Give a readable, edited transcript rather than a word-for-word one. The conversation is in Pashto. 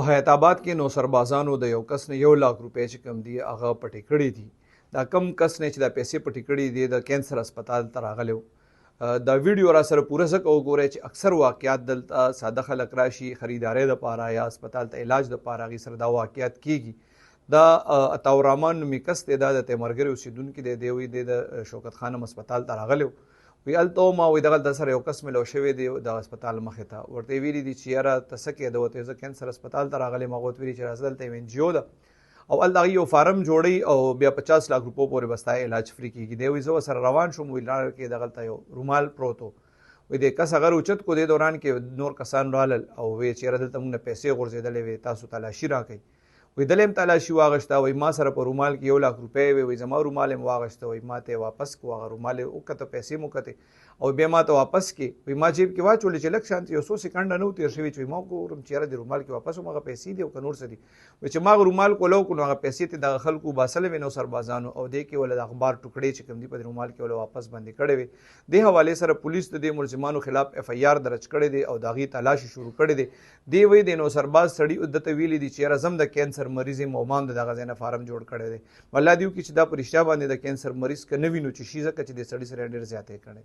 حیات آباد کې نو سربازانو د یو کس نه 1 लाख روپۍ چې کم دي هغه پټې کړې دي. دا کم کس نه چې دا پیسې پټې کړې دي د کینسر هسپتال ته راغلی و. دا ویډیو را سره پوره ځکه وګورئ چې اکثر واقعات دلته ساده خلک راشي خریدارۍ دپاره یا هسپتال ته علاج دپاره هغې سره دا واقعات کیږي. دا عطاالرحمن نومي کس دی، دا د تیمرګرې اوسېدونکي دی. دی وایي دی د شوکت خانم هسپتال ته راغلی و. وی هلته وم وایي دغلته سره یو کس ملو شوی دی د هسپتال مخې ته. ورته یې ویلي دي چې یاره ته څه کې ده؟ ورته زه کینسر هسپتال ته راغلی یم. هغه ورته ویلي چې راځه دلته یو NGO ده او هلته هغوی یو فارم جوړوي او بیا 50 लाख روپو پورې به ستا علاج فری کېږي. دی وایي زه ورسره روان شوم. وایي لاره کې دغلته یو رومال پروت و. وایي د کس هغه اوچت کو. دې دوران کې نور کسان رالل او وایي چې یاره دلته موږ نه پیسې غورځېدلې وې، تاسو تلاشي راکئ. وایي دلته هم تلاشي واغېسته. وایي ما سره په رومال کې 1 लाख روپۍ وې. وایي زما رومال هم واغېسته. وایي ما ته یې واپس کړو. هغه رومال یې وکته، پیسې مو وکتې او بیا ما ته واپس کړې. وایي ما جیب کې واچولې چې لږ شانتې یو څو سکنډه نه و تېر شوي چې ما وګورم چې یاره د رومال کې واپس هم هغه پیسې دي او که نور څه دي. وایي چې ما هغه رومال کولو کړو نو هغه پیسې ته دغه خلکو باسلې وې نو سربازانو او دې کې وله د اخبار ټوکړې چې کوم دي په دې رومال کې وله واپس بندي کړې وې. دې حوالې سره پولیس د دې ملزمانو خلاف FIR درج کړی دی او د هغې تلاشي شروع کړی دی. دی وایي د نو سرباز سړي دته ویلي دي چې یاره زه هم د کینسر مریض یم او ما هم د دغه ځای نه فارم جوړ کړی دی. الله دې وکړي چې دا په رښتیا باندې د کینسر مریض که نه وي نو چې شي ځکه چې دې سړي سره ډېر زیاتی کړی.